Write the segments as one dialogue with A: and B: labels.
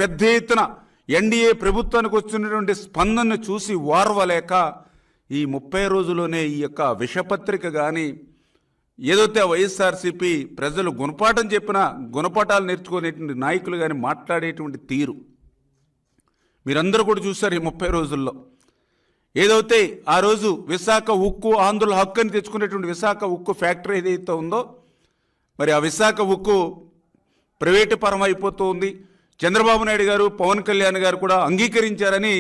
A: పెద్ద ఎత్తున ఎన్డీఏ ప్రభుత్వానికి వచ్చినటువంటి స్పందనను చూసి ఓర్వలేక ఈ 30 రోజుల్లోనే ఈ యొక్క విషపత్రిక కానీ ఏదైతే వైఎస్ఆర్సీపీ ప్రజలు గుణపాఠం చెప్పినా గుణపాఠాలు నేర్చుకునేటువంటి నాయకులు కానీ మాట్లాడేటువంటి తీరు మీరందరూ కూడా చూశారు. ఈ 30 రోజుల్లో ఏదైతే ఆ రోజు విశాఖ ఉక్కు ఆంధ్రుల హక్కు అని తెచ్చుకునేటువంటి విశాఖ ఉక్కు ఫ్యాక్టరీ ఏదైతే ఉందో మరి ఆ విశాఖ ఉక్కు ప్రైవేటు పరం అయిపోతూ ఉంది. చంద్రబాబు నాయుడు గారు పవన్ కళ్యాణ్ గారు కూడా అంగీకరించారని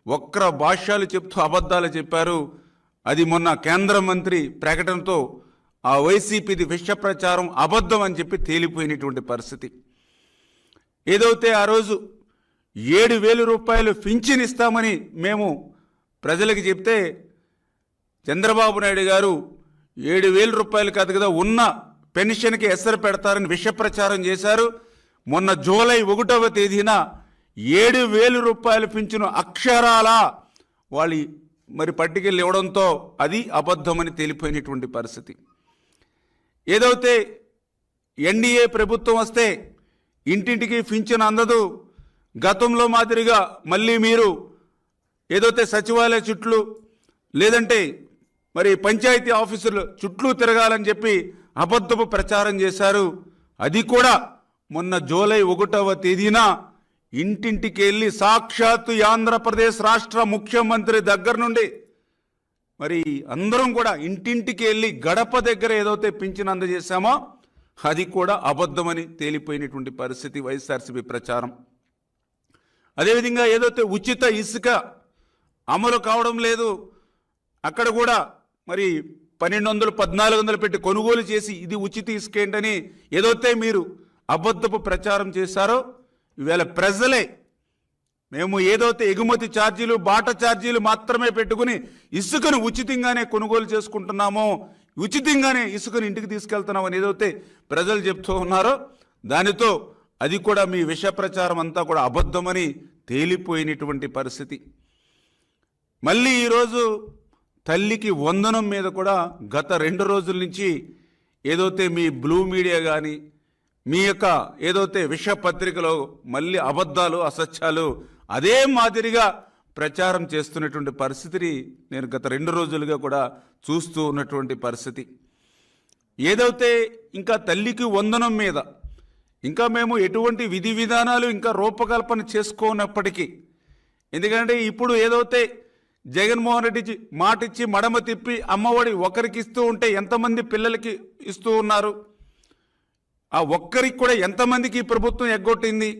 A: వక్ర భాష్యాలు చెప్తూ అబద్ధాలు చెప్పారు. అది మొన్న కేంద్ర మంత్రి ప్రకటనతో ఆ వైసీపీది విష ప్రచారం అబద్ధం అని చెప్పి తేలిపోయినటువంటి పరిస్థితి. ఏదైతే ఆ రోజు 7,000 రూపాయలు పింఛన్ ఇస్తామని మేము ప్రజలకు చెప్తే చంద్రబాబు నాయుడు గారు 7,000 రూపాయలు కాదు కదా ఉన్న పెన్షన్కి ఎసరు పెడతారని విష ప్రచారం చేశారు. మొన్న జూలై 1వ తేదీన 7,000 రూపాయలు పింఛను అక్షరాల వాళ్ళు మరి పట్టుకెళ్ళి ఇవ్వడంతో అది అబద్ధమని తేలిపోయినటువంటి పరిస్థితి. ఏదైతే ఎన్డీఏ ప్రభుత్వం వస్తే ఇంటింటికి పింఛను అందదు, గతంలో మాదిరిగా మళ్ళీ మీరు ఏదైతే సచివాలయ చుట్లు లేదంటే మరి పంచాయతీ ఆఫీసులు చుట్టూ తిరగాలని చెప్పి అబద్ధపు ప్రచారం చేశారు. అది కూడా మొన్న జూలై 1వ తేదీన ఇంటింటికి వెళ్ళి సాక్షాత్తు ఆంధ్రప్రదేశ్ రాష్ట్ర ముఖ్యమంత్రి దగ్గర నుండి మరి అందరం కూడా ఇంటింటికి వెళ్ళి గడప దగ్గర ఏదైతే పింఛను అందజేశామో అది కూడా అబద్ధమని తేలిపోయినటువంటి పరిస్థితి వైఎస్ఆర్సీపీ ప్రచారం. అదేవిధంగా ఏదైతే ఉచిత ఇసుక అమలు కావడం లేదు, అక్కడ కూడా మరి 1,200, 1,400 పెట్టి కొనుగోలు చేసి ఇది ఉచిత ఇసుక ఏంటని ఏదైతే మీరు అబద్ధపు ప్రచారం చేశారో ఈవేళ ప్రజలే మేము ఏదైతే ఎగుమతి ఛార్జీలు బాట ఛార్జీలు మాత్రమే పెట్టుకుని ఇసుకను ఉచితంగానే కొనుగోలు చేసుకుంటున్నామో, ఉచితంగానే ఇసుకను ఇంటికి తీసుకెళ్తున్నామని ఏదైతే ప్రజలు చెప్తూ ఉన్నారో దానితో అది కూడా మీ విష ప్రచారం అంతా కూడా అబద్ధమని తేలిపోయినటువంటి పరిస్థితి. మళ్ళీ ఈరోజు తల్లికి వందనం మీద కూడా గత 2 రోజుల నుంచి ఏదైతే మీ బ్లూ మీడియా కానీ మీ యొక్క ఏదైతే విష పత్రికలో మళ్ళీ అబద్ధాలు అసత్యాలు అదే మాదిరిగా ప్రచారం చేస్తున్నటువంటి పరిస్థితిని నేను గత 2 రోజులుగా కూడా చూస్తూ ఉన్నటువంటి పరిస్థితి. ఏదైతే ఇంకా తల్లికి వందనం మీద ఇంకా మేము ఎటువంటి విధి విధానాలు ఇంకా రూపకల్పన చేసుకోనప్పటికీ, ఎందుకంటే ఇప్పుడు ఏదైతే జగన్మోహన్ రెడ్డి మాట ఇచ్చి మడమ తిప్పి అమ్మఒడి ఒకరికి ఇస్తూ ఉంటే ఎంతమంది పిల్లలకి ఇస్తూ ఉన్నారు, ఆ ఒక్కరికి కూడా ఎంతమందికి ప్రభుత్వం ఎగ్గొట్టింది.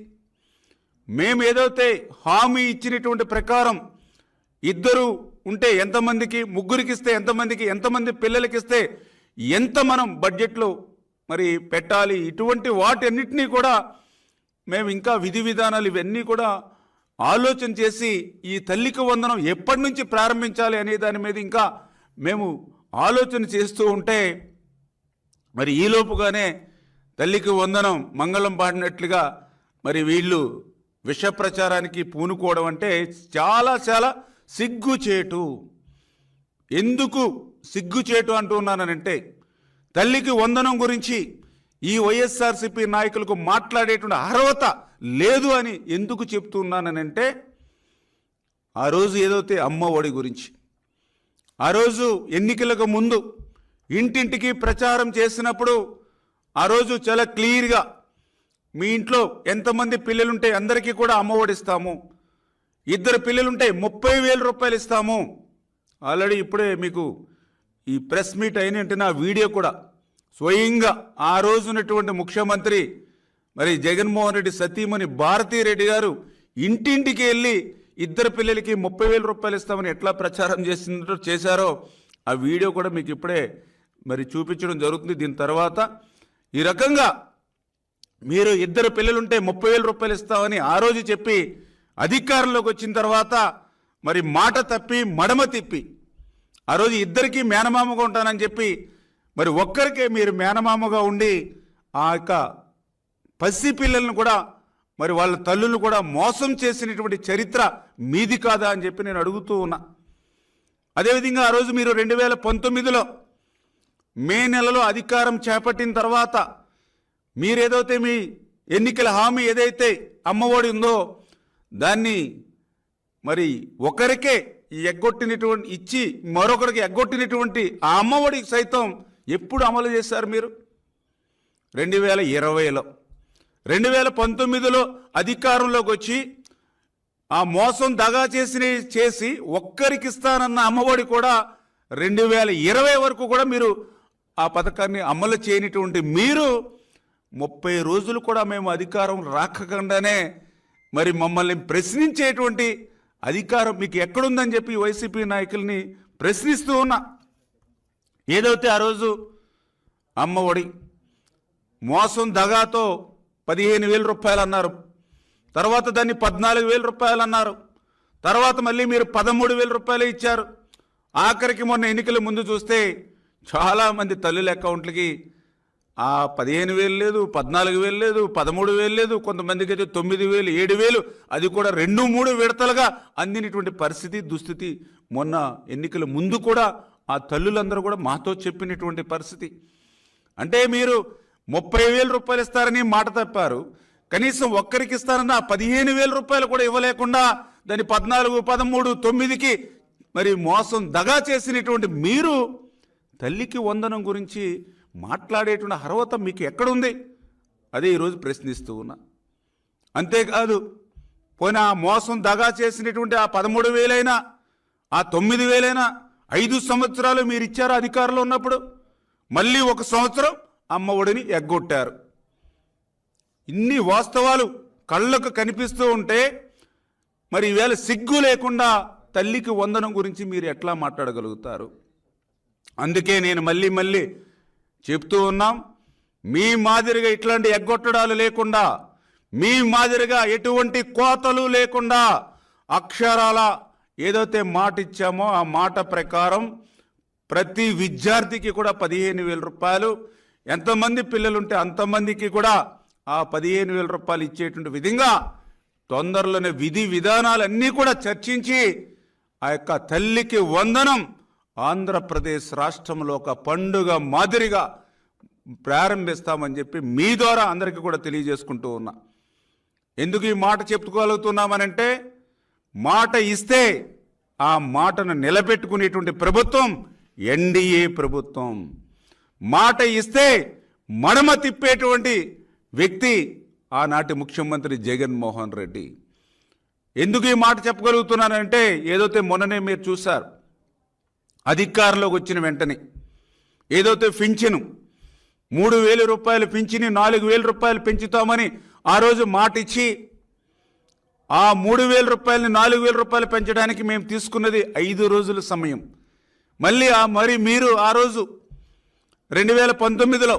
A: మేము ఏదైతే హామీ ఇచ్చినటువంటి ప్రకారం 2 ఉంటే ఎంతమందికి, 3కి ఇస్తే ఎంతమందికి, ఎంతమంది పిల్లలకి ఇస్తే ఎంత మనం బడ్జెట్లో మరి పెట్టాలి, ఇటువంటి వాటన్నిటినీ కూడా మేము ఇంకా విధి విధానాలు ఇవన్నీ కూడా ఆలోచన చేసి ఈ తల్లికి వందనం ఎప్పటి నుంచి ప్రారంభించాలి అనే దాని మీద ఇంకా మేము ఆలోచన చేస్తూ ఉంటే మరి ఈలోపుగానే తల్లికి వందనం మంగళం పాడినట్లుగా మరి వీళ్ళు విష ప్రచారానికి పూనుకోవడం అంటే చాలా చాలా సిగ్గుచేటు. ఎందుకు సిగ్గుచేటు అంటున్నానంటే తల్లికి వందనం గురించి ఈ వైఎస్ఆర్సీపీ నాయకులకు మాట్లాడేటువంటి అర్హత లేదు అని ఎందుకు చెప్తున్నానంటే ఆ రోజు ఏదైతే అమ్మ ఒడి గురించి ఆ రోజు ఎన్నికలకు ముందు ఇంటింటికి ప్రచారం చేసినప్పుడు ఆ రోజు చాలా క్లియర్గా మీ ఇంట్లో ఎంతమంది పిల్లలుంటే అందరికీ కూడా అమ్మ ఒడి ఇస్తాము, 2 పిల్లలుంటే 30,000 రూపాయలు ఇస్తాము. ఆల్రెడీ ఇప్పుడే మీకు ఈ ప్రెస్ మీట్ అయినట్టు నా వీడియో కూడా స్వయంగా ఆ రోజునటువంటి ముఖ్యమంత్రి మరి జగన్మోహన్ రెడ్డి సతీమణి భారతీరెడ్డి గారు ఇంటింటికి వెళ్ళి 2 పిల్లలకి 30,000 రూపాయలు ఇస్తామని ఎట్లా ప్రచారం చేశారో ఆ వీడియో కూడా మీకు ఇప్పుడే మరి చూపించడం జరుగుతుంది. దీని తర్వాత ఈ రకంగా మీరు 2 పిల్లలుంటే 30,000 రూపాయలు ఇస్తామని ఆ రోజు చెప్పి అధికారంలోకి వచ్చిన తర్వాత మరి మాట తప్పి మడమ తిప్పి ఆ రోజు 2కి మేనమామగా ఉంటానని చెప్పి మరి ఒక్కరికే మీరు మేనమామగా ఉండి ఆ యొక్క పసి పిల్లలను కూడా మరి వాళ్ళ తల్లులను కూడా మోసం చేసినటువంటి చరిత్ర మీది కాదా అని చెప్పి నేను అడుగుతూ ఉన్నా. అదేవిధంగా ఆ రోజు మీరు 2019లో మే నెలలో అధికారం చేపట్టిన తర్వాత మీరేదైతే మీ ఎన్నికల హామీ ఏదైతే అమ్మఒడి ఉందో దాన్ని మరి ఒకరికే ఎగ్గొట్టినటువంటి ఇచ్చి మరొకరికి ఎగ్గొట్టినటువంటి ఆ అమ్మఒడి సైతం ఎప్పుడు అమలు చేశారు మీరు? 2020లో. 2019లో అధికారంలోకి వచ్చి ఆ మోసం దగా చేసి ఒక్కరికి ఇస్తానన్న అమ్మఒడి కూడా 2020 వరకు కూడా మీరు ఆ పథకాన్ని అమలు చేయనటువంటి మీరు 30 రోజులు కూడా మేము అధికారం రాకకుండానే మరి మమ్మల్ని ప్రశ్నించేటువంటి అధికారం మీకు ఎక్కడుందని చెప్పి వైసీపీ నాయకుల్ని ప్రశ్నిస్తూ ఉన్నా. ఏదైతే ఆ రోజు అమ్మఒడి మోసం దగాతో 15,000 రూపాయలు అన్నారు, తర్వాత దాన్ని 14,000 రూపాయలు అన్నారు, తర్వాత మళ్ళీ మీరు 13,000 రూపాయలు ఇచ్చారు. ఆఖరికి మొన్న ఎన్నికల ముందు చూస్తే చాలామంది తల్లుల అకౌంట్లకి ఆ 15,000 లేదు, 14,000 లేదు, 13,000 లేదు, కొంతమందికి అయితే 9,000, 7,000, అది కూడా 2-3 విడతలుగా అందినటువంటి పరిస్థితి దుస్థితి మొన్న ఎన్నికల ముందు కూడా ఆ తల్లులందరూ కూడా మాతో చెప్పినటువంటి పరిస్థితి. అంటే మీరు 30,000 రూపాయలు ఇస్తారని మాట తప్పారు, కనీసం ఒక్కరికి ఇస్తారన్న 15,000 రూపాయలు కూడా ఇవ్వలేకుండా దాన్ని 14, 13, 9కి మరి మోసం దగా చేసినటువంటి మీరు తల్లికి వందనం గురించి మాట్లాడేటువంటి అర్హత మీకు ఎక్కడుంది? అదే ఈరోజు ప్రశ్నిస్తూ ఉన్నా. అంతేకాదు, పోయిన ఆ మోసం దగా చేసినటువంటి ఆ 13,000 అయినా ఆ 9,000 అయినా 5 సంవత్సరాలు మీరు ఇచ్చారు అధికారంలో ఉన్నప్పుడు, మళ్ళీ 1 సంవత్సరం అమ్మ ఒడిని ఎగ్గొట్టారు. ఇన్ని వాస్తవాలు కళ్ళకు కనిపిస్తూ ఉంటే మరి ఈవేళ సిగ్గు లేకుండా తల్లికి వందనం గురించి మీరు ఎట్లా మాట్లాడగలుగుతారు? అందుకే నేను మళ్ళీ చెప్తూ ఉన్నాం, మీ మాదిరిగా ఇట్లాంటి ఎగ్గొట్టడాలు లేకుండా, మీ మాదిరిగా ఎటువంటి కోతలు లేకుండా అక్షరాల ఏదైతే మాట ఇచ్చామో ఆ మాట ప్రకారం ప్రతి విద్యార్థికి కూడా 15,000 రూపాయలు, ఎంతమంది పిల్లలుంటే అంతమందికి కూడా ఆ 15,000 రూపాయలు ఇచ్చేటువంటి విధంగా తొందరలోనే విధి విధానాలన్నీ కూడా చర్చించి ఆ యొక్క తల్లికి వందనం ఆంధ్రప్రదేశ్ రాష్ట్రంలో ఒక పండుగ మాదిరిగా ప్రారంభిస్తామని చెప్పి మీ ద్వారా అందరికీ కూడా తెలియజేసుకుంటూ ఉన్నా. ఎందుకు ఈ మాట చెప్పుకోగలుగుతున్నామనంటే, మాట ఇస్తే ఆ మాటను నిలబెట్టుకునేటువంటి ప్రభుత్వం ఎన్డీఏ ప్రభుత్వం. మాట ఇస్తే మడమ తిప్పేటువంటి వ్యక్తి ఆనాటి ముఖ్యమంత్రి జగన్మోహన్ రెడ్డి. ఎందుకు ఈ మాట చెప్పగలుగుతున్నానంటే, ఏదైతే మొన్ననే మీరు చూశారు, అధికారంలోకి వచ్చిన వెంటనే ఏదైతే పింఛను 3,000 రూపాయలు పింఛని 4,000 రూపాయలు పెంచుతామని ఆ రోజు మాట ఇచ్చి ఆ 3,000 రూపాయలని 4,000 రూపాయలు పెంచడానికి మేము తీసుకున్నది 5 రోజుల సమయం. మళ్ళీ మరి మీరు ఆ రోజు 2019లో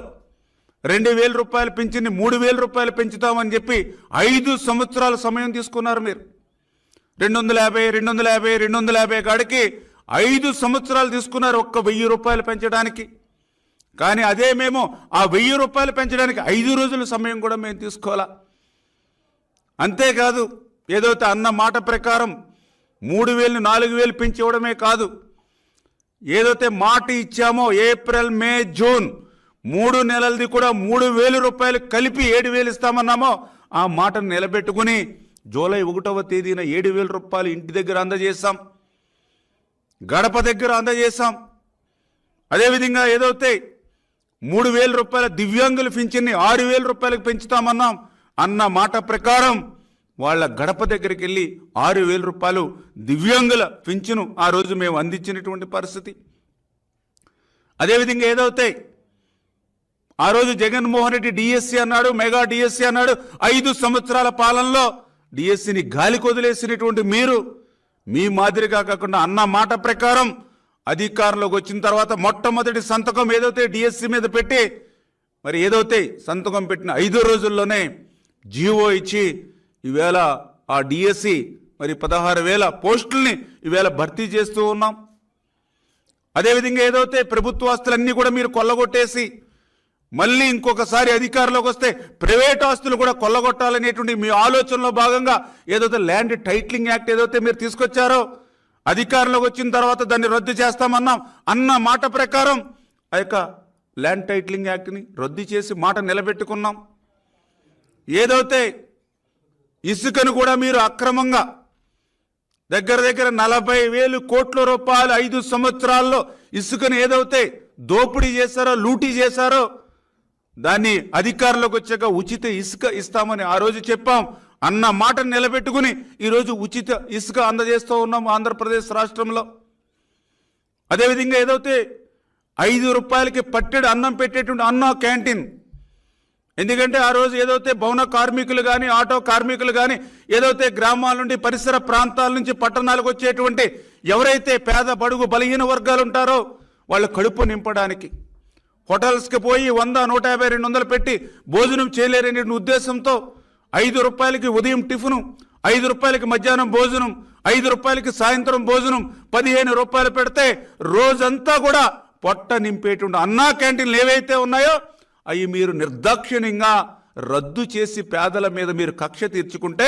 A: 2,000 రూపాయలు పింఛని 3,000 రూపాయలు పెంచుతామని చెప్పి 5 సంవత్సరాల సమయం తీసుకున్నారు. మీరు 250 కాడికి 5 సంవత్సరాలు తీసుకున్నారు ఒక్క 1,000 రూపాయలు పెంచడానికి. కానీ అదే మేము ఆ 1,000 రూపాయలు పెంచడానికి 5 రోజుల సమయం కూడా మేము తీసుకోవాలా. అంతేకాదు, ఏదైతే అన్న మాట ప్రకారం 3,000 4,000 పెంచి ఇవ్వడమే కాదు, ఏదైతే మాట ఇచ్చామో ఏప్రిల్ మే జూన్ 3 నెలలది కూడా 3,000 రూపాయలు కలిపి 7,000 ఇస్తామన్నామో ఆ మాటను నిలబెట్టుకుని జూలై 1వ తేదీన 7,000 రూపాయలు ఇంటి దగ్గర అందజేశాం, గడప దగ్గర అందజేశాం. అదేవిధంగా ఏదైతే 3,000 రూపాయల దివ్యాంగుల పింఛన్ని 6,000 రూపాయలకు పెంచుతామన్నాం అన్న మాట ప్రకారం వాళ్ళ గడప దగ్గరికి వెళ్ళి 6,000 రూపాయలు దివ్యాంగుల పింఛను ఆ రోజు మేము అందించినటువంటి పరిస్థితి. అదేవిధంగా ఏదైతే ఆ రోజు జగన్మోహన్ రెడ్డి డిఎస్సి అన్నాడు, మెగా డిఎస్సి అన్నాడు, 5 సంవత్సరాల పాలనలో డిఎస్సిని గాలికి వదిలేసినటువంటి మీరు మీ మాదిరిగా కాకుండా అన్న మాట ప్రకారం అధికారంలోకి వచ్చిన తర్వాత మొట్టమొదటి సంతకం ఏదైతే డిఎస్సి మీద పెట్టి మరి ఏదైతే సంతకం పెట్టిన 5 రోజుల్లోనే జీవో ఇచ్చి ఈవేళ ఆ డిఎస్సి మరి 16,000 పోస్టుల్ని ఈవేళ భర్తీ చేస్తూ ఉన్నాం. అదేవిధంగా ఏదైతే ప్రభుత్వ ఆస్తులన్నీ కూడా మీరు కొల్లగొట్టేసి మళ్ళీ ఇంకొకసారి అధికారంలోకి వస్తే ప్రైవేట్ ఆస్తులు కూడా కొల్లగొట్టాలనేటువంటి మీ ఆలోచనలో భాగంగా ఏదైతే ల్యాండ్ టైటిలింగ్ యాక్ట్ ఏదైతే మీరు తీసుకొచ్చారో అధికారంలోకి వచ్చిన తర్వాత దాన్ని రద్దు చేస్తామన్నాం అన్న మాట ప్రకారం ఆ యొక్క ల్యాండ్ టైటిలింగ్ యాక్ట్ని రద్దు చేసి మాట నిలబెట్టుకున్నాం. ఏదైతే ఇసుకను కూడా మీరు అక్రమంగా దగ్గర 40,000 కోట్ల రూపాయలు 5 సంవత్సరాల్లో ఇసుకను ఏదైతే దోపిడీ చేశారో, లూటీ చేశారో, దాన్ని అధికారంలోకి వచ్చాక ఉచిత ఇసుక ఇస్తామని ఆ రోజు చెప్పాం. అన్న మాటను నిలబెట్టుకుని ఈరోజు ఉచిత ఇసుక అందజేస్తూ ఉన్నాం ఆంధ్రప్రదేశ్ రాష్ట్రంలో. అదేవిధంగా ఏదైతే 5 రూపాయలకి పట్టెడు అన్నం పెట్టేటువంటి అన్న క్యాంటీన్, ఎందుకంటే ఆ రోజు ఏదైతే భవన కార్మికులు కానీ, ఆటో కార్మికులు కానీ, ఏదైతే గ్రామాల నుండి పరిసర ప్రాంతాల నుంచి పట్టణాలకు వచ్చేటువంటి ఎవరైతే పేద బడుగు బలహీన వర్గాలు ఉంటారో వాళ్ళ కడుపు నింపడానికి హోటల్స్కి పోయి 100, 150, 200 పెట్టి భోజనం చేయలేరనే ఉద్దేశంతో 5 రూపాయలకి ఉదయం టిఫిను, 5 రూపాయలకి మధ్యాహ్నం భోజనం, 5 రూపాయలకి సాయంత్రం భోజనం, 15 రూపాయలు పెడితే రోజంతా కూడా పొట్ట నింపేటువంటి అన్నా క్యాంటీన్లు ఏవైతే ఉన్నాయో అవి మీరు నిర్దాక్షిణ్యంగా రద్దు చేసి పేదల మీద మీరు కక్ష తీర్చుకుంటే,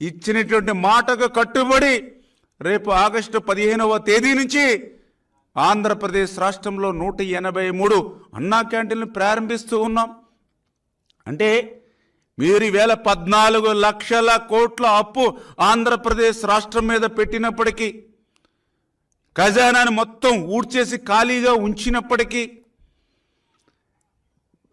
A: ఇచ్చినటువంటి మాటకు కట్టుబడి రేపు ఆగస్టు 15వ తేదీ నుంచి ఆంధ్రప్రదేశ్ రాష్ట్రంలో 183 అన్నా క్యాంటీన్లు ప్రారంభిస్తూ ఉన్నాం. అంటే మీరు ఈవేళ 14 లక్షల కోట్ల అప్పు ఆంధ్రప్రదేశ్ రాష్ట్రం మీద పెట్టినప్పటికీ, ఖజానాను మొత్తం ఊడ్చేసి ఖాళీగా ఉంచినప్పటికీ,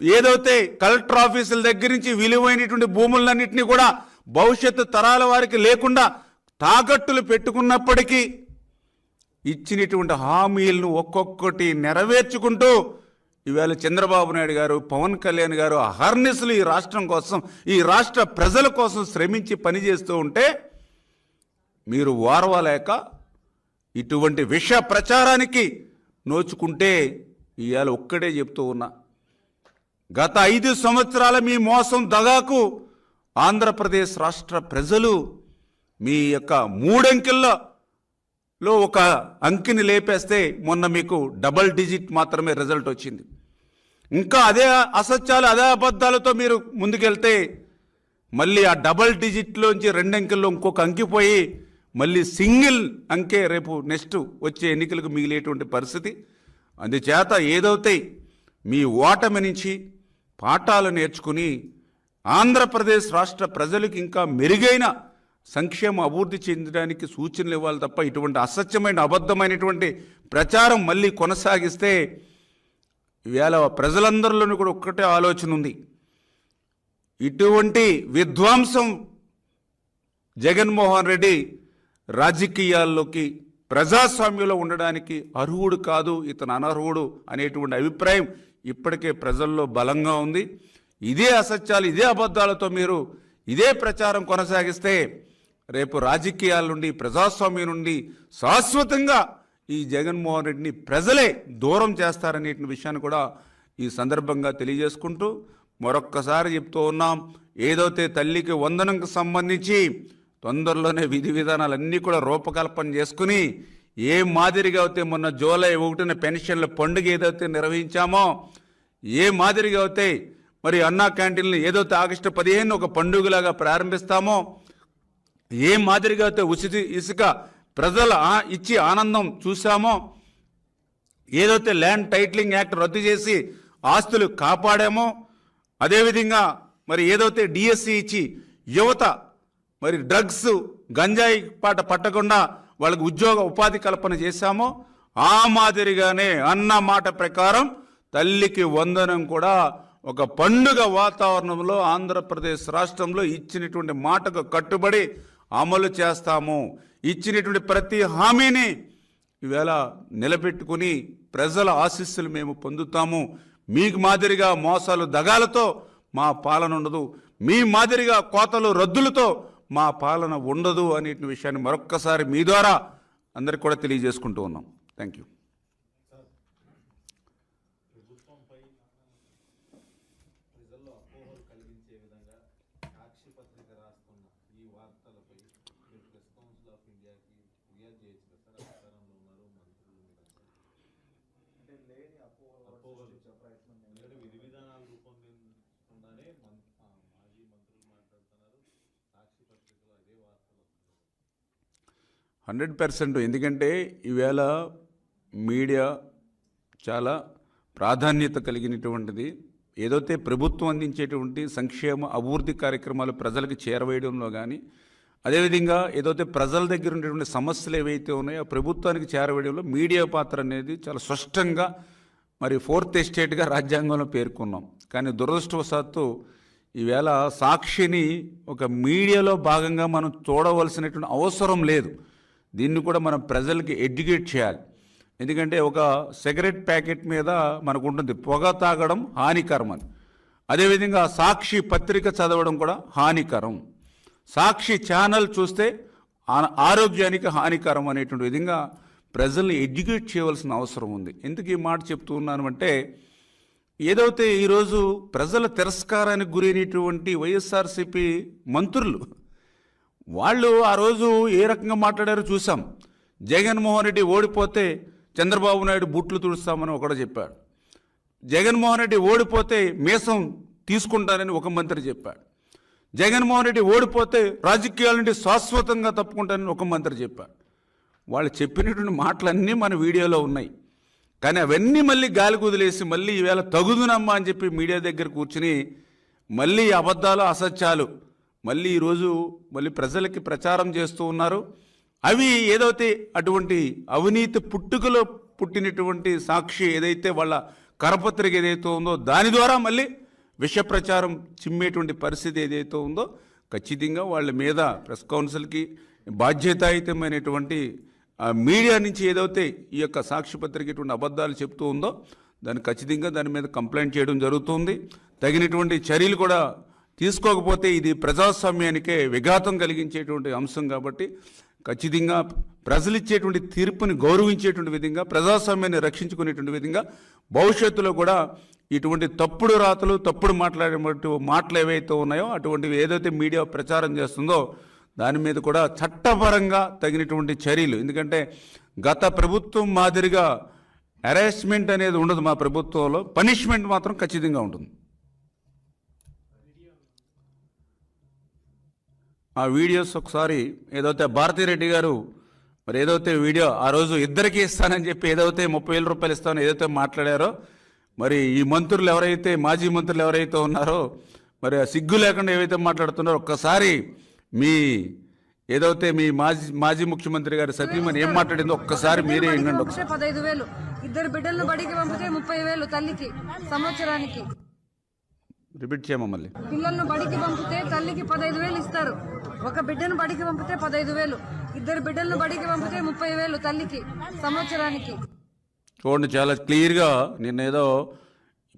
A: ఏదైతే కలెక్టర్ ఆఫీసుల దగ్గర నుంచి విలువైనటువంటి భూములన్నింటినీ కూడా భవిష్యత్తు తరాల వారికి లేకుండా తాకట్టులు పెట్టుకున్నప్పటికీ, ఇచ్చినటువంటి హామీలను ఒక్కొక్కటి నెరవేర్చుకుంటూ ఈవేళ చంద్రబాబు నాయుడు గారు, పవన్ కళ్యాణ్ గారు అహర్నిశలు ఈ రాష్ట్రం కోసం, ఈ రాష్ట్ర ప్రజల కోసం శ్రమించి పనిచేస్తూ ఉంటే మీరు ఓర్వలేక ఇటువంటి విష ప్రచారానికి నోచుకుంటే, ఇవాళ ఒక్కడే చెప్తూ ఉన్నా, గత 5 సంవత్సరాల మీ మోసం దగాకు ఆంధ్రప్రదేశ్ రాష్ట్ర ప్రజలు మీ యొక్క 3 అంకెల్లో ఒక అంకెని లేపేస్తే మొన్న మీకు డబల్ డిజిట్ మాత్రమే రిజల్ట్ వచ్చింది. ఇంకా అదే అసత్యాలు, అదే అబద్ధాలతో మీరు ముందుకెళ్తే మళ్ళీ ఆ డబల్ డిజిట్లోంచి 2 అంకెల్లో ఇంకొక అంకిపోయి మళ్ళీ సింగిల్ అంకే రేపు నెక్స్ట్ వచ్చే ఎన్నికలకు మిగిలేటువంటి పరిస్థితి. అందుచేత ఏదైతే మీ ఓటమి నుంచి పాఠాలు నేర్చుకుని ఆంధ్రప్రదేశ్ రాష్ట్ర ప్రజలకు ఇంకా మెరుగైన సంక్షేమ అభివృద్ధి చెందడానికి సూచనలు ఇవ్వాలి తప్ప ఇటువంటి అసత్యమైన అబద్ధమైనటువంటి ప్రచారం మళ్ళీ కొనసాగిస్తే, ఇవాళ ప్రజలందరిలోనూ కూడా ఒక్కటే ఆలోచన ఉంది, ఇటువంటి విధ్వంసం జగన్మోహన్ రెడ్డి రాజకీయాల్లోకి ప్రజాస్వామ్యంలో ఉండడానికి అర్హుడు కాదు, ఇతను అనర్హుడు అనేటువంటి అభిప్రాయం ఇప్పటికే ప్రజల్లో బలంగా ఉంది. ఇదే అసత్యాలు, ఇదే అబద్ధాలతో మీరు ఇదే ప్రచారం కొనసాగిస్తే రేపు రాజకీయాల నుండి, ప్రజాస్వామ్యం నుండి శాశ్వతంగా ఈ జగన్మోహన్ రెడ్డిని ప్రజలే దూరం చేస్తారనే విషయాన్ని కూడా ఈ సందర్భంగా తెలియజేసుకుంటూ మరొక్కసారి చెప్తూ ఉన్నాం, ఏదైతే తల్లికి వందనంకు సంబంధించి తొందరలోనే విధి విధానాలన్నీ కూడా రూపకల్పన చేసుకుని, ఏ మాదిరిగా అయితే మొన్న జూలై 1న పెన్షన్ల పండుగ ఏదైతే నిర్వహించామో, ఏ మాదిరిగా అయితే మరి అన్నా క్యాంటీన్లు ఏదైతే ఆగస్టు 15 ఒక పండుగలాగా ప్రారంభిస్తామో, ఏ మాదిరిగా అయితే ఉచిత ఇసుక ప్రజల ఇచ్చి ఆనందం చూసామో, ఏదైతే ల్యాండ్ టైటిలింగ్ యాక్ట్ రద్దు చేసి ఆస్తులు కాపాడామో, అదేవిధంగా మరి ఏదైతే డిఎస్సి ఇచ్చి యువత మరి డ్రగ్స్ గంజాయి పాట పట్టకుండా వాళ్ళకి ఉద్యోగ ఉపాధి కల్పన చేశామో, ఆ మాదిరిగానే అన్న మాట ప్రకారం తల్లికి వందనం కూడా ఒక పండుగ వాతావరణంలో ఆంధ్రప్రదేశ్ రాష్ట్రంలో ఇచ్చినటువంటి మాటకు కట్టుబడి అమలు చేస్తాము. ఇచ్చినటువంటి ప్రతి హామీని ఈవేళ నిలబెట్టుకుని ప్రజల ఆశీస్సులు మేము పొందుతాము. మీకు మాదిరిగా మోసాలు దగాలతో మా పాలన ఉండదు, మీ మాదిరిగా కోతలు రద్దులతో మా పాలన ఉండదు అనే విషయాన్ని మరొక్కసారి మీ ద్వారా అందరికి కూడా తెలియజేసుకుంటూ ఉన్నాం. Thank you.
B: విధి విధానాలు రూపొందించకుండానే మాజీ మంత్రులు మాట్లాడుతున్నారు, సాక్షి పత్రికలో అదే వార్తలు
A: 100%. ఎందుకంటే ఈవేళ మీడియా చాలా ప్రాధాన్యత కలిగినటువంటిది. ఏదైతే ప్రభుత్వం అందించేటువంటి సంక్షేమ అభివృద్ధి కార్యక్రమాలు ప్రజలకు చేరవేయడంలో కానీ, అదేవిధంగా ఏదైతే ప్రజల దగ్గర ఉండేటువంటి సమస్యలు ఏవైతే ఉన్నాయో ఆ ప్రభుత్వానికి చేరవేయడంలో మీడియా పాత్ర అనేది చాలా స్పష్టంగా మరి 4th ఎస్టేట్గా రాజ్యాంగంలో పేర్కొన్నాం. కానీ దురదృష్టవశాత్తు ఈవేళ సాక్షిని ఒక మీడియాలో భాగంగా మనం చూడవలసినటువంటి అవసరం లేదు. దీన్ని కూడా మనం ప్రజలకి ఎడ్యుకేట్ చేయాలి. ఎందుకంటే ఒక సిగరెట్ ప్యాకెట్ మీద మనకు ఉంటుంది పొగ తాగడం హానికరం అని. అదేవిధంగా సాక్షి పత్రిక చదవడం కూడా హానికరం, సాక్షి ఛానల్ చూస్తే ఆరోగ్యానికి హానికరం అనేటువంటి విధంగా ప్రజల్ని ఎడ్యుకేట్ చేయవలసిన అవసరం ఉంది. ఎందుకు ఈ మాట చెప్తూ ఉన్నాను అంటే, ఏదైతే ఈరోజు ప్రజల తిరస్కారానికి గురైనటువంటి వైఎస్ఆర్సీపీ మంత్రులు వాళ్ళు ఆ రోజు ఏ రకంగా మాట్లాడారో చూసాం. జగన్మోహన్ రెడ్డి ఓడిపోతే చంద్రబాబు నాయుడు బుట్లు తుడుస్తామని ఒకడు చెప్పాడు. జగన్మోహన్ రెడ్డి ఓడిపోతే మీసం తీసుకుంటానని ఒక మంత్రి చెప్పాడు. జగన్మోహన్ రెడ్డి ఓడిపోతే రాజకీయాల నుండి శాశ్వతంగా తప్పుకుంటానని ఒక మంత్రి చెప్పాడు. వాళ్ళు చెప్పినటువంటి మాటలన్నీ మన వీడియోలో ఉన్నాయి. కానీ అవన్నీ మళ్ళీ గాలి కుదిలేసి మళ్ళీ ఈవేళ తగుదునమ్మా అని చెప్పి మీడియా దగ్గర కూర్చుని మళ్ళీ అబద్ధాలు అసత్యాలు మళ్ళీ ఈరోజు మళ్ళీ ప్రజలకి ప్రచారం చేస్తూ ఉన్నారు. అవి ఏదైతే అటువంటి అవినీతి పుట్టుకలో పుట్టినటువంటి సాక్షి ఏదైతే వాళ్ళ కరపత్రిక ఏదైతే ఉందో దాని ద్వారా మళ్ళీ విష ప్రచారం చిమ్మేటువంటి పరిస్థితి ఏదైతే ఉందో ఖచ్చితంగా వాళ్ళ మీద ప్రెస్ కౌన్సిల్కి బాధ్యతాయుతమైనటువంటి మీడియా నుంచి ఏదైతే ఈ యొక్క సాక్షి పత్రిక ఇటువంటి అబద్ధాలు చెప్తూ ఉందో దాన్ని ఖచ్చితంగా దాని మీద కంప్లైంట్ చేయడం జరుగుతుంది. తగినటువంటి చర్యలు కూడా తీసుకోకపోతే ఇది ప్రజాస్వామ్యానికే విఘాతం కలిగించేటువంటి అంశం కాబట్టి ఖచ్చితంగా ప్రజలు ఇచ్చేటువంటి తీర్పుని గౌరవించేటువంటి విధంగా ప్రజాస్వామ్యాన్ని రక్షించుకునేటువంటి విధంగా భవిష్యత్తులో కూడా ఇటువంటి తప్పుడు రాతలు తప్పుడు మాటలు ఏవైతే ఉన్నాయో అటువంటివి ఏదైతే మీడియా ప్రచారం చేస్తుందో దాని మీద కూడా చట్టపరంగా తగినటువంటి చర్యలు. ఎందుకంటే గత ప్రభుత్వం మాదిరిగా హెరాస్మెంట్ అనేది ఉండదు మా ప్రభుత్వంలో, పనిష్మెంట్ మాత్రం ఖచ్చితంగా ఉంటుంది. ఆ వీడియోస్ ఒకసారి ఏదైతే భారతిరెడ్డి గారు మరి ఏదైతే వీడియో ఆ రోజు ఇద్దరికి ఇస్తానని చెప్పి ఏదైతే 30,000 రూపాయలు ఇస్తానని ఏదైతే మాట్లాడారో మరి ఈ మంత్రులు ఎవరైతే మాజీ మంత్రులు ఎవరైతే ఉన్నారో మరి సిగ్గు లేకుండా ఏవైతే మాట్లాడుతున్నారో ఒక్కసారి మీ ఏదైతే మీ మాజీ ముఖ్యమంత్రి గారు సతీమణి ఏం మాట్లాడిందో ఒక్కసారి మీరే వినండి.
C: 15,000 ఇద్దరు బిడ్డలను బడికి పంపితే 30,000 తల్లికి సంవత్సరానికి.
A: రిపీట్ చేయమా మళ్ళీ.
C: పిల్లలను బడికి పంపితే తల్లికి 15,000 ఇస్తారు. ఒక బిడ్డను బడికి పంపితే 15,000, ఇద్దరు బిడ్డలను బడికి పంపితే 30,000 తల్లికి సంవత్సరానికి.
A: చూడండి చాలా క్లియర్గా నిన్న ఏదో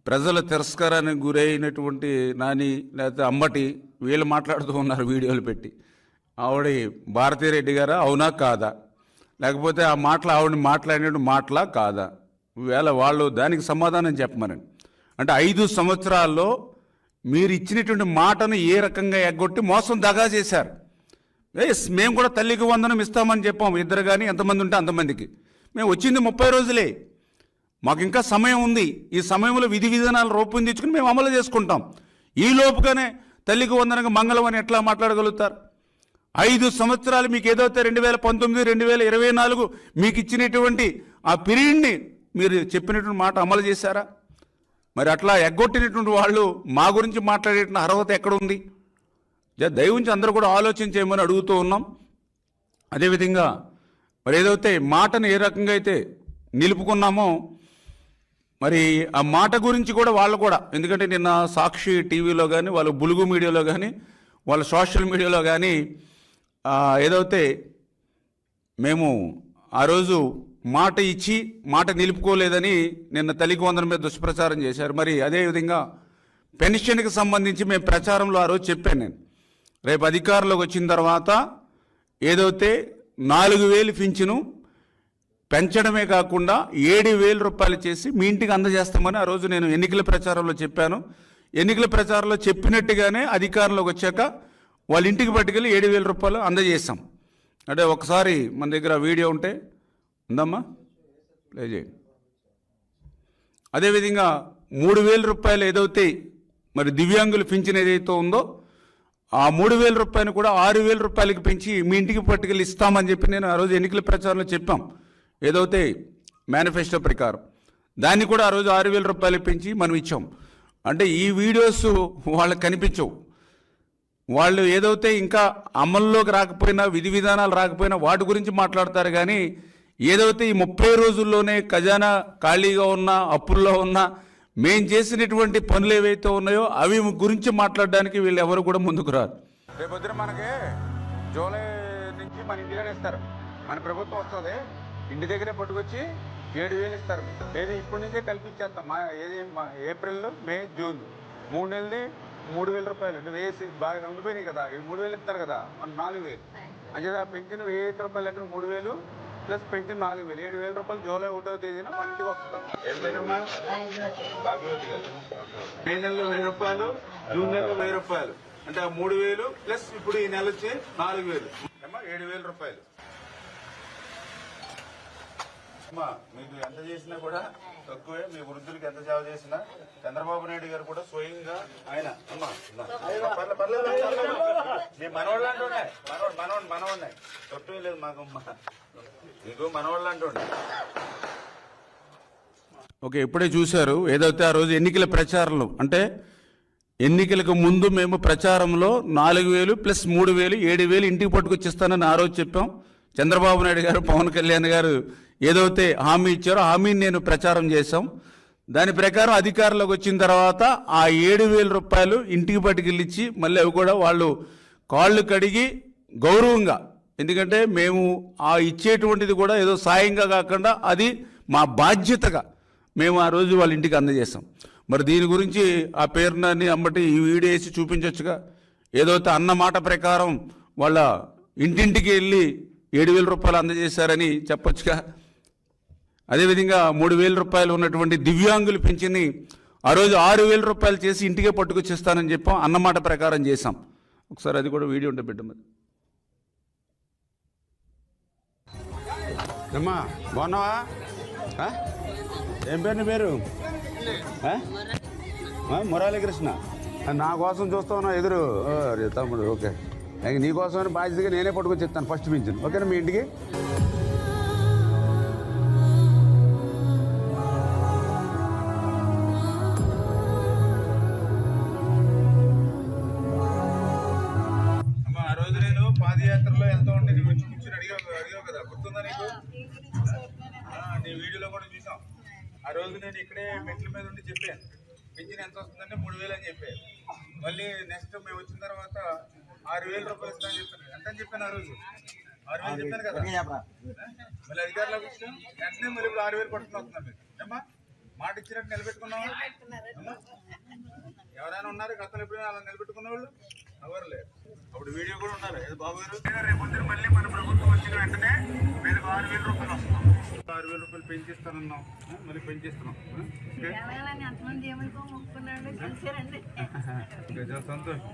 A: ప్రజల తిరస్కారానికి గురైనటువంటి నాని లేకపోతే అమ్మటి వీళ్ళు మాట్లాడుతూ ఉన్నారు వీడియోలు పెట్టి. ఆవిడ భారతిరెడ్డి గారా అవునా కాదా, లేకపోతే ఆ మాటలు ఆవిడని మాట్లాడినట్టు మాటలా కాదా, ఈవేళ వాళ్ళు దానికి సమాధానం చెప్పమనండి. అంటే 5 సంవత్సరాల్లో మీరు ఇచ్చినటువంటి మాటను ఏ రకంగా ఎగ్గొట్టి మోసం దగా చేశారు. మేము కూడా తల్లికి వందనం ఇస్తామని చెప్పాం, ఇద్దరు కానీ ఎంతమంది ఉంటే అంతమందికి. మేము వచ్చింది 30 రోజులే, మాకు ఇంకా సమయం ఉంది. ఈ సమయంలో విధి విధానాలు రూపొందించుకుని మేము అమలు చేసుకుంటాం. ఈ లోపుగానే తల్లికి వందనంగా మంగళం అని ఎట్లా మాట్లాడగలుగుతారు? 5 సంవత్సరాలు మీకు ఏదైతే 2019, 2024 మీకు ఇచ్చినటువంటి ఆ పీరియడ్ని మీరు చెప్పినటువంటి మాట అమలు చేశారా? మరి అట్లా ఎగ్గొట్టినటువంటి వాళ్ళు మా గురించి మాట్లాడేటువంటి అర్హత ఎక్కడుంది? దయవుంచి అందరూ కూడా ఆలోచన చేయమని అడుగుతూ ఉన్నాం. అదేవిధంగా మరి ఏదైతే మాటను ఏ రకంగా అయితే నిలుపుకున్నామో మరి ఆ మాట గురించి కూడా వాళ్ళు కూడా, ఎందుకంటే నిన్న సాక్షి టీవీలో కానీ వాళ్ళ బులుగు మీడియాలో కానీ వాళ్ళ సోషల్ మీడియాలో కానీ ఏదైతే మేము ఆ రోజు మాట ఇచ్చి మాట నిలుపుకోలేదని నిన్న తల్లికి వందనం మీద దుష్ప్రచారం చేశారు. మరి అదేవిధంగా పెన్షన్కి సంబంధించి మేము ప్రచారంలో ఆ రోజు చెప్పాను నేను, రేపు అధికారంలోకి వచ్చిన తర్వాత ఏదైతే 4,000 పింఛను పెంచడమే కాకుండా 7,000 రూపాయలు చేసి మీ ఇంటికి అందజేస్తామని ఆ రోజు నేను ఎన్నికల ప్రచారంలో చెప్పాను. ఎన్నికల ప్రచారంలో చెప్పినట్టుగానే అధికారంలోకి వచ్చాక వాళ్ళ ఇంటికి పట్టుకెళ్ళి 7,000 రూపాయలు అందజేస్తాం. అంటే ఒకసారి మన దగ్గర వీడియో ఉంటే ఉందమ్మా ప్లే చేయండి. అదేవిధంగా 3,000 రూపాయలు ఏదైతే మరి దివ్యాంగులు పింఛన్ ఏదైతే ఉందో ఆ 3,000 రూపాయలు కూడా 6,000 రూపాయలకి పెంచి మీ ఇంటికి పట్టుకెళ్ళి ఇస్తామని చెప్పి నేను ఆ రోజు ఎన్నికల ప్రచారంలో చెప్పాం. ఏదైతే మేనిఫెస్టో ప్రకారం దాన్ని కూడా ఆ రోజు 6,000 రూపాయలు పెంచి మనం ఇచ్చాం. అంటే ఈ వీడియోస్ వాళ్ళకి కనిపించవు. వాళ్ళు ఏదైతే ఇంకా అమల్లోకి రాకపోయినా, విధి విధానాలు రాకపోయినా వాటి గురించి మాట్లాడతారు. కానీ ఏదైతే ఈ 30 రోజుల్లోనే ఖజానా ఖాళీగా ఉన్నా, అప్పుల్లో ఉన్నా, మేం చేసినటువంటి పనులు ఏవైతే ఉన్నాయో అవి గురించి మాట్లాడడానికి వీళ్ళు ఎవరు కూడా ముందుకు రారు. రేపొద్దున మనకి జూలై నుంచి మన ఇంటిగానే ఇస్తారు. మన ప్రభుత్వం వస్తుంది, ఇంటి దగ్గరే పట్టుకొచ్చి 7,000 ఇస్తారు. ఏది ఇప్పటి నుంచే కల్పించేస్తాం. ఏప్రిల్, మే, జూన్ 3 నెలది 3,000 రూపాయలు. నువ్వు వేసి బాగా ఉండిపోయినాయి కదా, 3,000 ఇస్తారు కదా, మన 4,000 అంటే పెంచిన 1,000 రూపాయలు అంటే 3,000 ప్లస్ పెంచిన 4,000, 7,000 రూపాయలు జూలై 1వ తేదీన మన ఇంటికి వస్తాం. మే నెలలో 1,000 రూపాయలు, జూన్ నెలలో 1,000 రూపాయలు అంటే 3,000 ప్లస్ ఇప్పుడు ఈ నెల వచ్చి 4,000 7,000 రూపాయలు. మీకు ఎంత చేసినా కూడా తక్కువే. మీ వృద్ధులకి ఎంత సేవ చేసినా చంద్రబాబు నాయుడు గారు కూడా స్వయంగా ఆయన మీ మనవాళ్ళు అంటుండే, మనవాడినాయి తక్కువే లేదు మాకు, మీకు మనవాళ్ళు అంటుండే. ఓకే, ఇప్పుడే చూశారు ఏదైతే ఆ రోజు ఎన్నికల ప్రచారంలో, అంటే ఎన్నికలకు ముందు మేము ప్రచారంలో 4,000 ప్లస్ 3,000 7,000 ఇంటికి పట్టుకొచ్చిస్తానని ఆ రోజు చెప్పాం. చంద్రబాబు నాయుడు గారు, పవన్ కళ్యాణ్ గారు ఏదైతే హామీ ఇచ్చారో హామీని నేను ప్రచారం చేశాం. దాని ప్రకారం అధికారంలోకి వచ్చిన తర్వాత ఆ 7,000 రూపాయలు ఇంటికి పట్టుకెళ్ళిచ్చి మళ్ళీ అవి కూడా వాళ్ళు కాళ్ళు కడిగి గౌరవంగా, ఎందుకంటే మేము ఆ ఇచ్చేటువంటిది కూడా ఏదో సాయంగా కాకుండా అది మా బాధ్యతగా మేము ఆ రోజు వాళ్ళ ఇంటికి అందజేస్తాం. మరి దీని గురించి ఆ పేరుని అమ్మటి ఈ వీడియో వేసి చూపించవచ్చుగా. ఏదైతే అన్న మాట ప్రకారం వాళ్ళ ఇంటింటికి వెళ్ళి 7,000 రూపాయలు అందజేశారని చెప్పొచ్చుగా. అదేవిధంగా 3,000 రూపాయలు ఉన్నటువంటి దివ్యాంగులు పింఛన్ని ఆ రోజు 6,000 రూపాయలు చేసి ఇంటికే పట్టుకొచ్చిస్తానని చెప్పాం, అన్నమాట ప్రకారం చేశాం. ఒకసారి అది కూడా వీడియో ఉంటే బిడ్డ. మరి అమ్మా బాగున్నావా? ఏం పేరు నీ పేరు? మురళీకృష్ణ. నా కోసం చూస్తావున్నా ఎదురు తమ్ముడు. ఓకే, నీ కోసమని బాధ్యతగా నేనే పట్టుకొచ్చి చెప్తాను ఫస్ట్ పింఛన్. ఓకేనా మీ ఇంటికి? ఆ రోజు నేను పాదయాత్రలో వెళ్తూ ఉంటే నువ్వు వచ్చి కూర్చొని అడిగావు కదా, గుర్తుందా నీకు? నీ వీడియోలో కూడా చూసాం. ఆ రోజు నేను ఇక్కడే మెట్ల మీద ఉండి చెప్పాను పింఛన్ ఎంత వస్తుందంటే 3,000 అని చెప్పాను. మళ్ళీ నెక్స్ట్ మేము వచ్చిన తర్వాత 6,000 రూపాయలు ఇస్తానని చెప్పాను. ఎంత అని చెప్పాను ఆ రోజు? 6,000 చెప్పాను కదా. మళ్ళీ అధికారులకు వచ్చాం వెంటనే మళ్ళీ ఇప్పుడు 6,000 పట్టుకుని వస్తున్నాం. మీరు ఏమ్మా మాట ఇచ్చినట్టు నిలబెట్టుకున్నావా? ఎవరైనా ఉన్నారు గతంలో ఎప్పుడైనా అలా నిలబెట్టుకున్న వాళ్ళు? ఎవరు లేరు. అప్పుడు వీడియో కూడా ఉన్నారు. ఏదో బాబు గారు రేపు మళ్ళీ మన ప్రభుత్వం వచ్చిన వెంటనే మీరు 6,000 రూపాయలు వస్తున్నాం. 6,000 రూపాయలు పెంచిస్తానన్నాం, మళ్ళీ పెంచిస్తున్నాం. చాలా సంతోషం.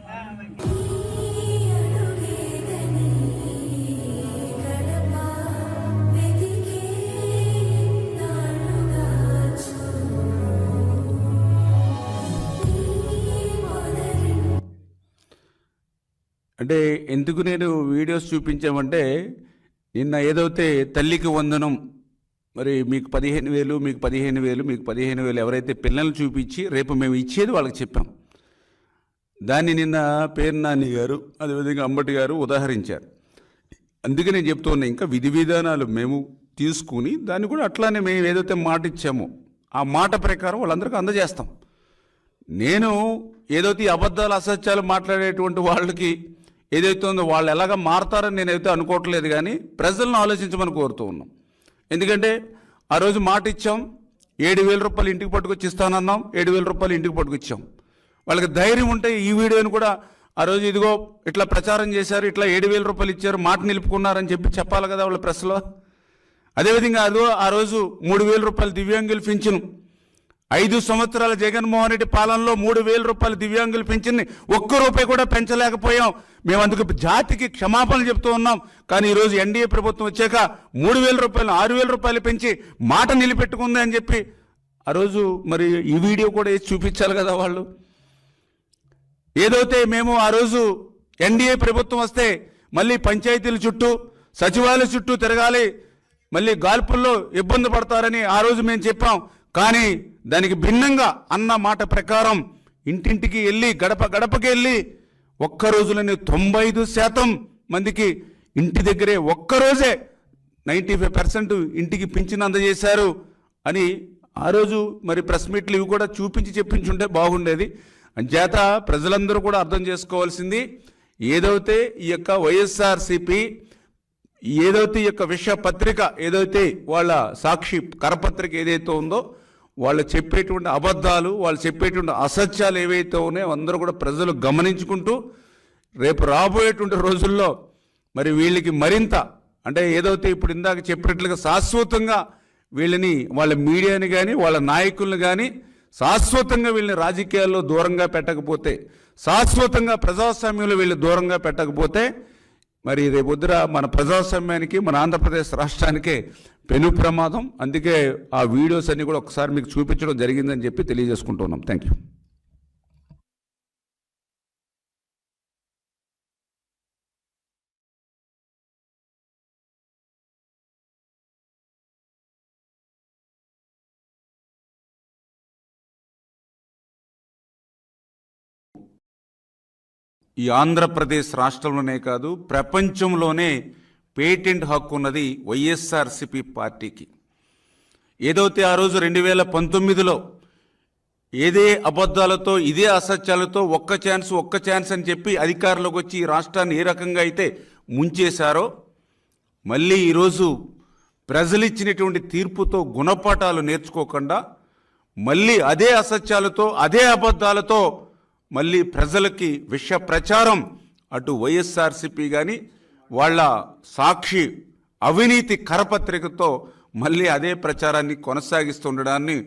A: అంటే ఎందుకు నేను వీడియోస్ చూపించామంటే, నిన్న ఏదైతే తల్లికి వందనం, మరి మీకు 15,000 మీకు 15,000 మీకు 15,000 ఎవరైతే పిల్లలు చూపించి రేపు మేము ఇచ్చేది వాళ్ళకి చెప్పాం. దాన్ని నిన్న పేరు నాని గారు అదేవిధంగా అంబటి గారు ఉదాహరించారు. అందుకే నేను చెప్తున్నా, ఇంకా విధి విధానాలు మేము తీసుకుని దాన్ని కూడా అట్లానే మేము ఏదైతే మాట ఇచ్చామో ఆ మాట ప్రకారం వాళ్ళందరికీ అందజేస్తాం. నేను ఏదైతే అబద్ధాలు అసత్యాలు మాట్లాడేటువంటి వాళ్ళకి ఏదైతే ఉందో వాళ్ళు ఎలాగ మారతారని నేనైతే అనుకోవట్లేదు, కానీ ప్రజలను ఆలోచించమని కోరుతూ ఉన్నాం. ఎందుకంటే ఆ రోజు మాట ఇచ్చాం, 7,000 రూపాయలు ఇంటికి పట్టుకొచ్చి ఇస్తానన్నాం, 7,000 రూపాయలు ఇంటికి పట్టుకొచ్చాం. వాళ్ళకి ధైర్యం ఉంటే ఈ వీడియోని కూడా ఆ రోజు ఇదిగో ఇట్లా ప్రచారం చేశారు, ఇట్లా 7,000 రూపాయలు ఇచ్చారు, మాట నిలుపుకున్నారని చెప్పాలి కదా వాళ్ళ ప్రెస్లో. అదేవిధంగా ఆ రోజు 3,000 రూపాయలు దివ్యాంగులు పింఛను, 5 సంవత్సరాల జగన్మోహన్ రెడ్డి పాలనలో 3,000 రూపాయలు దివ్యాంగులు పింఛన్ని ఒక్క రూపాయి కూడా పెంచలేకపోయాం. మేము అందుకు జాతికి క్షమాపణలు చెప్తూ ఉన్నాం. కానీ ఈరోజు ఎన్డీఏ ప్రభుత్వం వచ్చాక 3,000 రూపాయలు 6,000 రూపాయలు పెంచి మాట నిలబెట్టుకుంది అని చెప్పి ఆ రోజు మరి ఈ వీడియో కూడా వేసి చూపించాలి కదా వాళ్ళు. ఏదైతే మేము ఆ రోజు ఎన్డీఏ ప్రభుత్వం వస్తే మళ్ళీ పంచాయతీల చుట్టూ సచివాలయ చుట్టూ తిరగాలి, మళ్ళీ గాల్పుల్లో ఇబ్బంది పడతారని ఆ రోజు మేము చెప్పాం. కానీ దానికి భిన్నంగా అన్న మాట ప్రకారం ఇంటింటికి వెళ్ళి గడప గడపకి వెళ్ళి ఒక్క రోజులోనే 95% మందికి ఇంటి దగ్గరే ఒక్కరోజే 95% ఇంటికి పింఛన్ అందజేశారు అని ఆ రోజు మరి ప్రెస్ మీట్లు ఇవి కూడా చూపించి చెప్పించుంటే బాగుండేది. అంచేత ప్రజలందరూ కూడా అర్థం చేసుకోవాల్సింది, ఏదైతే ఈ యొక్క వైఎస్ఆర్సీపీ ఏదైతే ఈ యొక్క విష పత్రిక ఏదైతే వాళ్ళ సాక్షి కరపత్రిక ఏదైతే ఉందో వాళ్ళు చెప్పేటువంటి అబద్ధాలు, వాళ్ళు చెప్పేటువంటి అసత్యాలు ఏవైతే ఉన్నాయో అందరూ కూడా ప్రజలు గమనించుకుంటూ రేపు రాబోయేటువంటి రోజుల్లో మరి వీళ్ళకి మరింత అంటే ఏదైతే ఇప్పుడు ఇందాక చెప్పినట్లుగా శాశ్వతంగా వీళ్ళని వాళ్ళ మీడియాని కానీ వాళ్ళ నాయకులను కానీ శాశ్వతంగా వీళ్ళని రాజకీయాల్లో దూరంగా పెట్టకపోతే, శాశ్వతంగా ప్రజాస్వామ్యంలో వీళ్ళు దూరంగా పెట్టకపోతే మరి రేపొద్దున మన ప్రజాస్వామ్యానికి మన ఆంధ్రప్రదేశ్ రాష్ట్రానికే పెను ప్రమాదం. అందుకే ఆ వీడియోస్ అన్ని కూడా ఒకసారి మీకు చూపించడం జరిగిందని చెప్పి తెలియజేసుకుంటున్నాం. Thank you. ఈ ఆంధ్రప్రదేశ్ రాష్ట్రంలోనే కాదు ప్రపంచంలోనే పేటెంట్ హక్కు ఉన్నది వైఎస్ఆర్సీపీ పార్టీకి. ఏదైతే ఆ రోజు 2019లో ఏదే అబద్ధాలతో ఇదే అసత్యాలతో ఒక్క ఛాన్స్ అని చెప్పి అధికారంలోకి వచ్చి ఈ రాష్ట్రాన్ని ఏ రకంగా అయితే ముంచేశారో, మళ్ళీ ఈరోజు ప్రజలిచ్చినటువంటి తీర్పుతో గుణపాఠాలు నేర్చుకోకుండా మళ్ళీ అదే అసత్యాలతో అదే అబద్ధాలతో మళ్ళీ ప్రజలకి విష ప్రచారం అటు వైఎస్ఆర్సీపీ కానీ వాళ్ళ సాక్షి అవినీతి కరపత్రికతో మళ్ళీ అదే ప్రచారాన్ని కొనసాగిస్తుండడాన్ని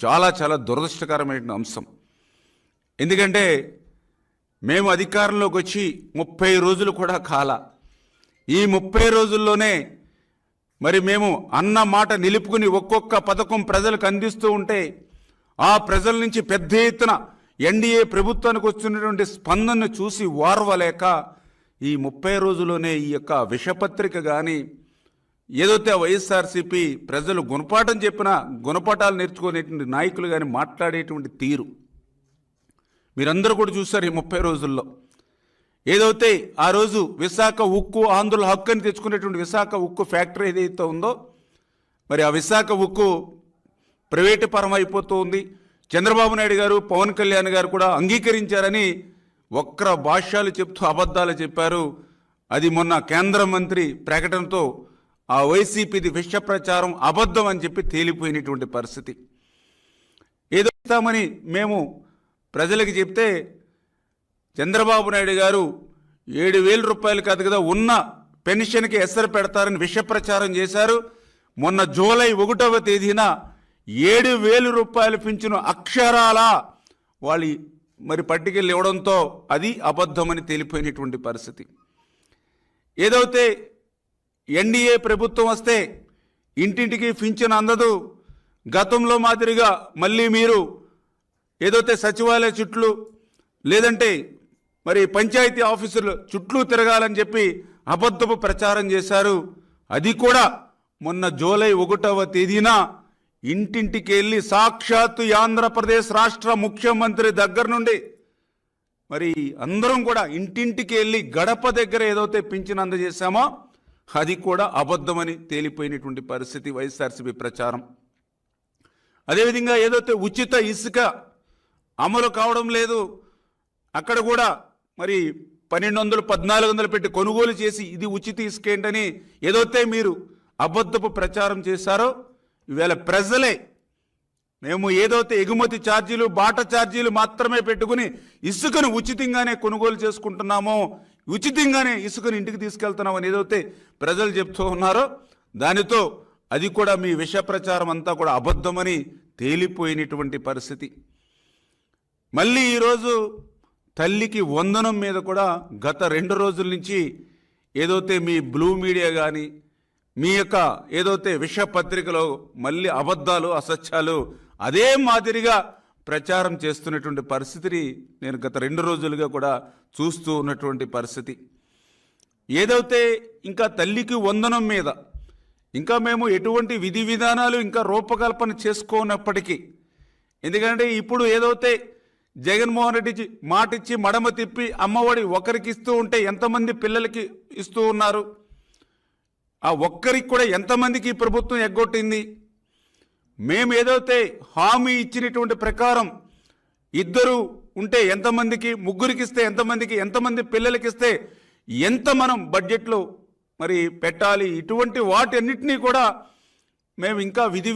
A: చాలా చాలా దురదృష్టకరమైన అంశం. ఎందుకంటే మేము అధికారంలోకి వచ్చి 30 రోజులు కూడా కాల. ఈ 30 రోజుల్లోనే మరి మేము అన్న మాట నిలుపుకుని ఒక్కొక్క పథకం ప్రజలకు అందిస్తూ ఉంటే ఆ ప్రజల నుంచి పెద్ద ఎత్తున ఎన్డీఏ ప్రభుత్వానికి వస్తున్నటువంటి స్పందనను చూసి వారవలేక ఈ 30 రోజుల్లోనే ఈ యొక్క విషపత్రిక కానీ ఏదైతే వైఎస్ఆర్సీపీ ప్రజలు గుణపాఠం చెప్పినా గుణపాఠాలు నేర్చుకునేటువంటి నాయకులు కానీ మాట్లాడేటువంటి తీరు మీరందరూ కూడా చూస్తారు. ఈ 30 రోజుల్లో ఏదైతే ఆ రోజు విశాఖ ఉక్కు ఆంధ్రుల హక్కు అని తెచ్చుకునేటువంటి విశాఖ ఉక్కు ఫ్యాక్టరీ ఏదైతే ఉందో మరి ఆ విశాఖ ఉక్కు ప్రైవేటు పరం అయిపోతూ ఉంది. చంద్రబాబు నాయుడు గారు పవన్ కళ్యాణ్ గారు కూడా అంగీకరించారని వక్ర భాష్యాలు చెప్తూ అబద్ధాలు చెప్పారు. అది మొన్న కేంద్ర మంత్రి ప్రకటనతో ఆ వైసీపీది విష ప్రచారం అబద్ధం అని చెప్పి తేలిపోయినటువంటి పరిస్థితి. ఏదో ఇస్తామని మేము ప్రజలకు చెప్తే చంద్రబాబు నాయుడు గారు 7,000 రూపాయలు కాదు కదా ఉన్న పెన్షన్కి ఎసరు పెడతారని విష ప్రచారం చేశారు. మొన్న జూలై 1వ తేదీన 7,000 రూపాయలు పింఛను అక్షరాల వాళ్ళు మరి పట్టికెళ్ళి ఇవ్వడంతో అది అబద్ధమని తేలిపోయినటువంటి పరిస్థితి. ఏదైతే ఎన్డీఏ ప్రభుత్వం వస్తే ఇంటింటికి పింఛను అందదు, గతంలో మాదిరిగా మళ్ళీ మీరు ఏదైతే సచివాలయ చుట్లు లేదంటే మరి పంచాయతీ ఆఫీసులు చుట్టూ తిరగాలని చెప్పి అబద్ధపు ప్రచారం చేశారు. అది కూడా మొన్న జూలై 1వ తేదీన ఇంటింటికి వెళ్ళి సాక్షాత్తు ఆంధ్రప్రదేశ్ రాష్ట్ర ముఖ్యమంత్రి దగ్గర నుండి మరి అందరం కూడా ఇంటింటికి వెళ్ళి గడప దగ్గర ఏదైతే పింఛను అందజేశామో అది కూడా అబద్ధమని తేలిపోయినటువంటి పరిస్థితి వైఎస్ఆర్సీపీ ప్రచారం. అదేవిధంగా ఏదైతే ఉచిత ఇసుక అమలు కావడం లేదు, అక్కడ కూడా మరి 1,200, 1,400 పెట్టి కొనుగోలు చేసి ఇది ఉచిత ఇసుక ఏంటని ఏదైతే మీరు అబద్ధపు ప్రచారం చేశారో ఈవేళ ప్రజలే మేము ఏదైతే ఎగుమతి ఛార్జీలు బాట ఛార్జీలు మాత్రమే పెట్టుకుని ఇసుకను ఉచితంగానే కొనుగోలు చేసుకుంటున్నామో, ఉచితంగానే ఇసుకను ఇంటికి తీసుకెళ్తున్నామని ఏదైతే ప్రజలు చెప్తూ ఉన్నారో దానితో అది కూడా మీ విష ప్రచారం అంతా కూడా అబద్ధమని తేలిపోయినటువంటి పరిస్థితి. మళ్ళీ ఈరోజు తల్లికి వందనం మీద కూడా గత 2 రోజుల నుంచి ఏదైతే మీ బ్లూ మీడియా కానీ మీ యొక్క ఏదైతే విష పత్రికలో మళ్ళీ అబద్ధాలు అసత్యాలు అదే మాదిరిగా ప్రచారం చేస్తున్నటువంటి పరిస్థితిని నేను గత 2 రోజులుగా కూడా చూస్తూ ఉన్నటువంటి పరిస్థితి. ఏదైతే ఇంకా తల్లికి వందనం మీద ఇంకా మేము ఎటువంటి విధి విధానాలు ఇంకా రూపకల్పన చేసుకోనప్పటికీ, ఎందుకంటే ఇప్పుడు ఏదైతే జగన్మోహన్ రెడ్డి మాటిచ్చి మడమ తిప్పి అమ్మఒడి ఒకరికి ఇస్తూ ఉంటే ఎంతమంది పిల్లలకి ఇస్తూ ఉన్నారు? ఆ ఒక్కరికి కూడా ఎంతమందికి ఈ ప్రభుత్వం ఎగ్గొట్టింది? మేము ఏదైతే హామీ ఇచ్చినటువంటి ప్రకారం ఇద్దరు ఉంటే ఎంతమందికి, ముగ్గురికి ఇస్తే ఎంతమందికి, ఎంతమంది పిల్లలకి ఇస్తే ఎంత మనం బడ్జెట్లో మరి పెట్టాలి, ఇటువంటి వాటన్నిటినీ కూడా మేము ఇంకా విధి